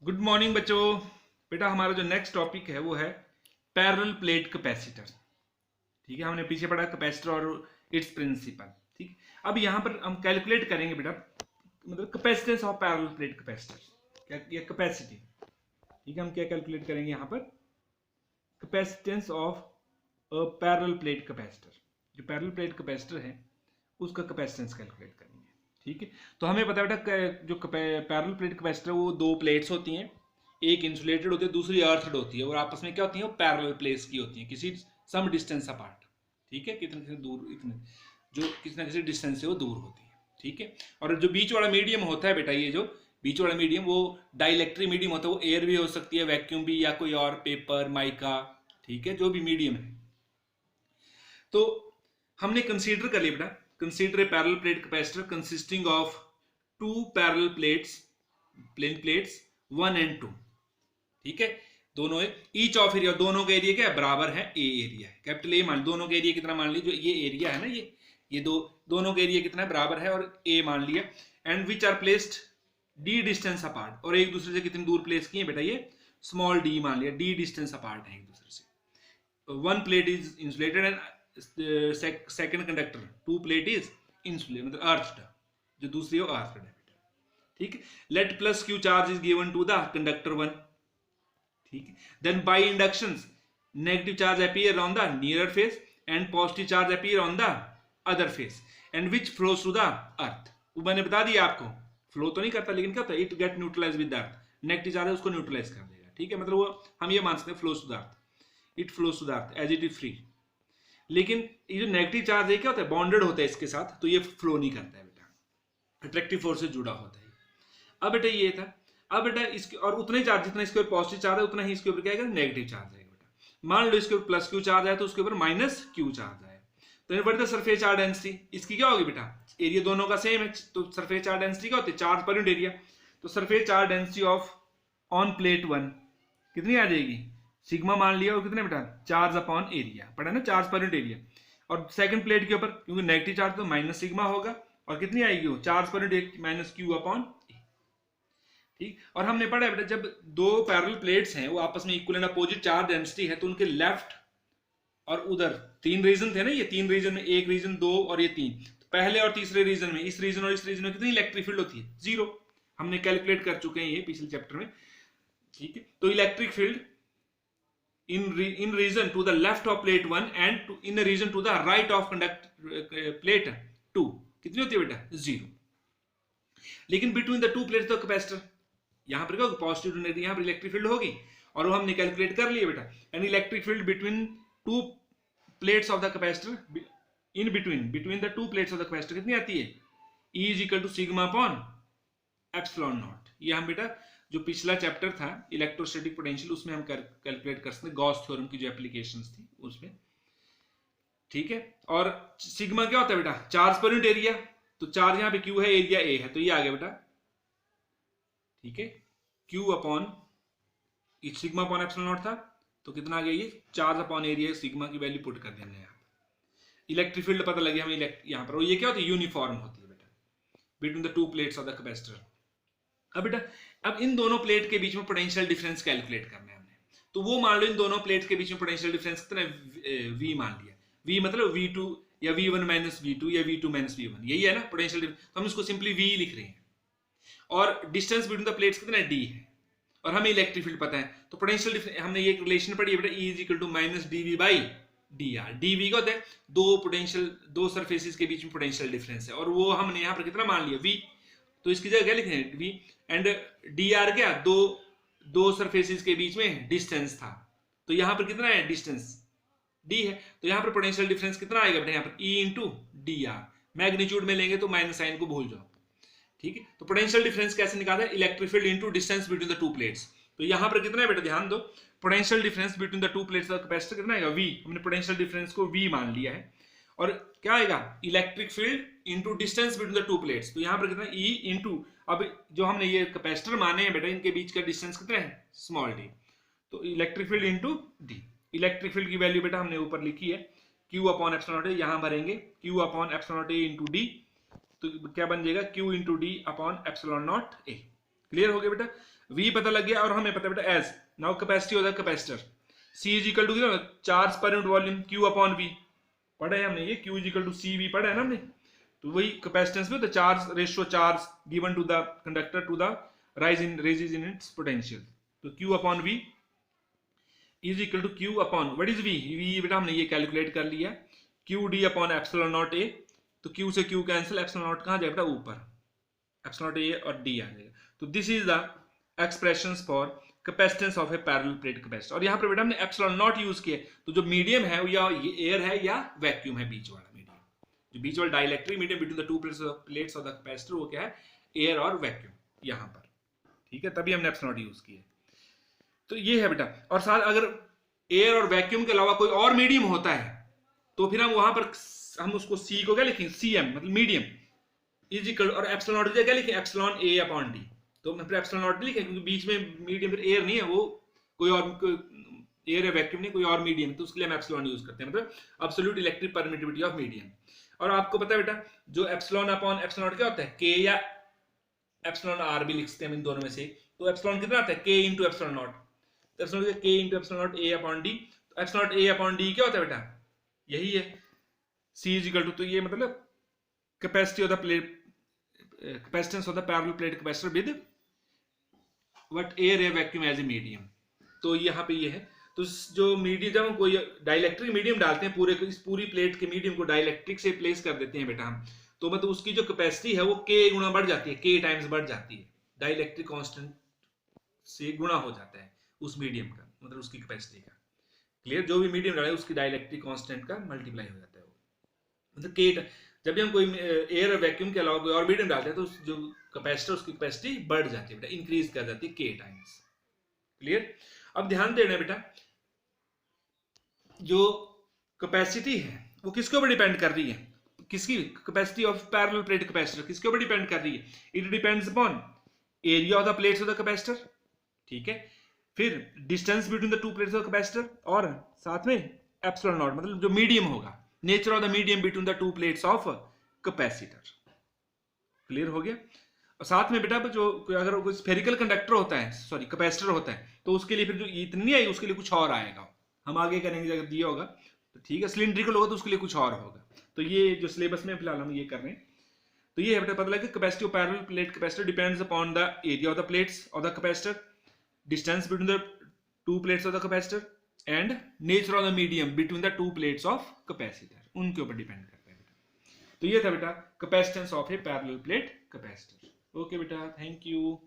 Good morning बच्चों। बेटा हमारा जो नेक्स्ट टॉपिक है वो है पैरेलल प्लेट कैपेसिटर। ठीक है, हमने पीछे पढ़ा कैपेसिटर और इट्स प्रिंसिपल। ठीक, अब यहाँ पर हम कैलकुलेट करेंगे बेटा, मतलब capacitance of parallel plate capacitor, क्या ये कैपेसिटी। ठीक है, हम क्या कैलकुलेट करेंगे यहाँ पर, capacitance of parallel plate capacitor. जो पैरेलल प्लेट कैपेसिटर है उसका कैपेसिटेंस कैलकुलेट करेंगे। ठीक है, तो हमें पता है बेटा जो पैरेलल प्लेट कैपेसिटर वो दो प्लेट्स होती हैं, एक इंसुलेटेड होती है दूसरी अर्थड होती है, और आपस में क्या होती है, वो पैरेलल प्लेट्स की होती है किसी सम डिस्टेंस अपार्ट। ठीक है, कितने कितने दूर, इतने जो किसी ना किसी डिस्टेंस से वो दूर होती है। ठीक है, और जो बीच वाला मीडियम होता है बेटा, ये जो बीच वाला मीडियम वो डाइलेक्ट्रिक मीडियम होता है, वो एयर भी हो सकती है, वैक्यूम भी, या कोई और पेपर माइका। ठीक है, जो भी मीडियम है। तो हमने कंसीडर कर लिया बेटा, consider a parallel plate capacitor consisting of two parallel plates, plane plates 1 and 2। ठीक है, दोनों ईच ऑफ एरिया, दोनों का एरिया क्या है, बराबर है, ए एरिया है, कैपिटल ए मान, दोनों का एरिया कितना मान लीजिए, जो ये एरिया है ना, ये दोनों का एरिया कितना है, बराबर है, और ए मान लिया। And which are placed d distance apart, और एक दूसरे से कितनी दूर प्लेस किए बेटा, ये स्मॉल डी मान लिया, डी डिस्टेंस अपार्ट है एक दूसरे से। One plate is insulated and second conductor two plate is insulated, मतलब अर्थड, जो दूसरी हो अर्थड है। ठीक है, let plus q charge is given to the conductor 1। ठीक है, then by induction negative charge appear on the nearer face and positive charge appear on the other face and which flows to the earth. वो मैंने बता दिया आपको, flow तो नहीं करता लेकिन क्या होता है, it get neutralize with the earth, negative charge है उसको न्यूट्रलाइज कर देगा। ठीक है, मतलब वो हम ये मान सकते हैं flows to the earth, it flows to the earth as it is free. लेकिन ये जो नेगेटिव चार्ज है क्या होता है, बॉन्डेड होता है इसके साथ, तो ये फ्लो नहीं करता है बेटा, अट्रैक्टिव फोर्स से जुड़ा होता है। अब बेटा ये था, अब बेटा इसके और उतने चार्ज जितना इसके ऊपर पॉजिटिव चार्ज है उतना ही इसके ऊपर क्या आएगा, नेगेटिव चार्ज आएगा बेटा। मान लो इसके ऊपर प्लस क्यू चार्ज आया तो उसके ऊपर माइनस क्यू चार्ज आया, तो what is the surface charge density, इसकी क्या होगी बेटा, एरिया दोनों का सेम है, तो सरफेस चार्ज डेंसिटी क्या होती है, चार्ज पर यूनिट एरिया। तो surface charge density of on plate 1 कितनी आ जाएगी, सिग्मा मान लिया, और कितने बेटा, चार्ज अपॉन एरिया, पढ़ा ना, चार्ज पर यूनिट एरिया। और सेकंड प्लेट के ऊपर क्योंकि नेगेटिव चार्ज तो माइनस सिग्मा होगा, और कितनी आएगी वो, charge per unit minus Q upon. ठीक, और हमने पढ़ा है बेटा, जब दो पैरेलल प्लेट्स हैं वो आपस में equal and opposite charge density है, तो उनके लेफ्ट और उधर तीन रीजन थे ना, ये तीन रीजन में, एक रीजन, दो और ये तीन, तो पहले और तीसरे रीजन में, इस रीजन और इस रीजन में कितनी इलेक्ट्रिक फील्ड होती है, जीरो। हमने कैलकुलेट कर चुके हैं ये पिछले चैप्टर में। ठीक है, तो electric field in region to the left of plate 1 and in a region to the right of plate 2 कितनी होती है बेटा, जीरो। लेकिन between the two plates the capacitor, यहां पर क्या होगा, पॉजिटिव टू नेगेटिव, यहां पर इलेक्ट्रिक फील्ड होगी, और वो हमने कैलकुलेट कर लिया बेटा। And electric field between two plates of the capacitor, in between the two plates of the capacitor कितनी आती है, E is equal to sigma upon epsilon not. ये हम बेटा जो पिछला चैप्टर था इलेक्ट्रोस्टैटिक पोटेंशियल, उसमें हम कैलकुलेट कर सकते हैं, गॉस थ्योरम की जो एप्लीकेशंस थी उसमें। ठीक है, और सिग्मा क्या होता है बेटा, चार्ज पर यूनिट एरिया, तो चार्ज यहाँ पे क्यू है, एरिया ए है, तो ये आ गया बेटा। ठीक है, Q upon sigma upon epsilon not था, तो कितना आ गया, ये चार्ज अपॉन एरिया, सिग्मा की वैल्यू पुट कर देना है यहाँ पर। इलेक्ट्रिक फील्ड पता लगे हमें यहाँ पर, और ये क्या होती है, यूनिफॉर्म होती है बेटा between the two plates of the capacitor. अब बेटा, अब इन दोनों प्लेट के बीच में पोटेंशियल डिफरेंस कैलकुलेट करना है हमने, तो वो मान लो इन दोनों प्लेट के बीच में पोटेंशियल डिफरेंस कितना है, v मान लिया, v मतलब v2 या v1 माइनस v2 या v2 माइनस v1, यही है ना पोटेंशियल डिफरेंस, तो हम इसको सिंपली v लिख रहे हैं। और डिस्टेंस बिटवीन द प्लेट्स कितना है, d है, और हमें इलेक्ट्रिक फील्ड पता है, तो पोटेंशियल डिफरेंस हमने ये रिलेशन पढ़ी है बेटा, E is equal to minus dv by dr। dv का होता है दो पोटेंशियल, दो सरफेसेस के बीच में पोटेंशियल डिफरेंस है, और वो हमने यहाँ पर कितना मान लिया, v, तो इसकी जगह क्या लिख रहे हैं, v, एंड dr क्या, दो सरफेसेस के बीच में डिस्टेंस था, तो यहां पर कितना है डिस्टेंस, d है, तो यहां पर पोटेंशियल डिफरेंस कितना आएगा बेटा, यहां पर E इंटू dr, मैग्नीट्यूड में लेंगे तो माइनस साइन को भूल जाओ। ठीक है, तो पोटेंशियल डिफरेंस कैसे निकालना है, electric field into distance between the two plates, तो यहां पर कितना है बेटा, ध्यान दो, potential difference between the two plates of capacitor कितना आएगा, v, हमने पोटेंशियल डिफरेंस को v मान लिया है, और क्या आएगा, electric field into distance between the two plates, तो यहां पर कितना E इंटू, अब जो हमने ये कैपेसिटर माने हैं बेटा, इनके बीच का डिस्टेंस कितना है, स्मॉल d, तो electric field into d। Electric field की वैल्यू बेटा हमने ऊपर लिखी है, q अपॉन एप्सिलॉन नॉट, यहां भरेंगे q upon epsilon not a into d, तो क्या बन जाएगा, q into d upon epsilon not a। Clear हो गया बेटा, V पता लग गया और हमें पता है बेटा as now capacity of the capacitor C is equal to charge per unit volume Q upon V पढ़ा है हमने, ये Q is equal to CV पढ़ा है ना हमने, तो वही कैपेसिटेंस में the charge ratio charge given to the conductor to the rise in its potential, तो Q upon V is equal to Q upon what is V बेटा हमने ये कैलकुलेट कर लिया, QD upon epsilon not A, तो Q से Q cancel, epsilon not कहाँ जाएगा बेटा ऊपर, एप्सिलॉन नॉट A और D आ जाएगा, तो this is the expressions for capacitance of A parallel plate capacitor. और यहाँ पर बेटा हमने एप्सिलॉन नॉट यूज किया, तो जो मीडियम है या ये एयर है या वैक्यूम है, बीच वाला मीडियम, जो बीच वाला dielectric medium between the two plates of the capacitor वो क्या है, एयर और वैक्यूम यहाँ पर, ठीक है, तभी हमने एप्सिलॉन नॉट यूज किया। तो ये है बेटा, और साथ अगर एयर और वैक्यूम के अलावा कोई और मीडियम होता है तो फिर हम वहां पर हम उसको C को क्या लिखेंगे, CM मतलब मीडियम इज इक्वल, और एप्सिलॉन नॉट क्या लिखें, एप्सिलॉन A अपॉन D, तो मैं फिर एप्सिलॉन नॉट लिखें क्योंकि बीच में मीडियम फिर एयर नहीं है, वो कोई और एयर है वैक्यूम नहीं, कोई और मीडियम, तो उसके लिए हम एप्सिलॉन यूज करते हैं, मतलब absolute electric permittivity of medium. और आपको पता है बेटा जो एप्सिलॉन अपॉन एप्सिलॉन नॉट क्या होता है, K या एप्सिलॉन R भी लिखते हैं हम इन दोनों में से, तो एप्सिलॉन कितना आता है, K इंटू एप्सिलॉन नॉट, तो epsilon K into epsilon not A upon D, तो epsilon not A upon D क्या होता है बेटा, यही है C इज इक्वल टू, तो ये मतलब capacity of the plate capacitance of the parallel plate capacitor with what air है वैक्यूम एज ए मीडियम, तो यहाँ पे ये है, तो जो मीडियम जब हम कोई डाइलेक्ट्रिक मीडियम डालते हैं पूरे इस पूरी प्लेट के मीडियम को डाइलेक्ट्रिक से प्लेस कर देते हैं बेटा हम, तो मतलब उसकी जो कैपेसिटी है वो K गुना बढ़ जाती है, K टाइम्स बढ़ जाती है, डाइलेक्ट्रिक कांस्टेंट से गुना हो जाता है उस मीडियम का, मतलब उसकी कैपेसिटी का, क्लियर, जो भी मीडियम डाले उसकी डाइलेक्ट्रिक कांस्टेंट का मल्टीप्लाई हो जाता है वो, मतलब K, जब भी हम कोई एयर और वैक्यूम के अलावा कोई और मीडियम डालते हैं तो जो कैपेसिटर उसकी कैपेसिटी बढ़ जाती है बेटा, इंक्रीज कर जाती है K टाइम्स, क्लियर। अब ध्यान देना बेटा जो कैपेसिटी है वो किसके ऊपर डिपेंड कर रही है, किसकी capacity of parallel plate capacitor किसके ऊपर डिपेंड कर रही है, it depends upon area of the plates of the capacitor, ठीक है, फिर distance between the two plates of capacitor, और साथ में एप्सिलॉन नॉट मतलब जो मीडियम होगा, nature of the medium between the two plates of capacitor, clear हो गया। और साथ में बेटा जो अगर कोई स्फेरिकल कंडक्टर होता है, सॉरी कैपेसिटर होता है, तो उसके लिए फिर जो इतनी नहीं आई उसके लिए कुछ और आएगा, हम आगे करेंगे अगर दिया होगा तो, ठीक है, सिलिंड्रिकल होगा तो उसके लिए कुछ और होगा, तो ये जो सिलेबस में फिलहाल हम ये कर रहे हैं, तो ये है बेटा पता लगा capacity of parallel plate capacitor depends upon the area of the plates of the capacitor, distance between the two plates of the capacitor and nature of the medium between the two plates of capacitor, उनके ऊपर depend करता है बेटा। तो ये था बेटा capacitance of A parallel plate capacitor. Okay बेटा, थैंक यू।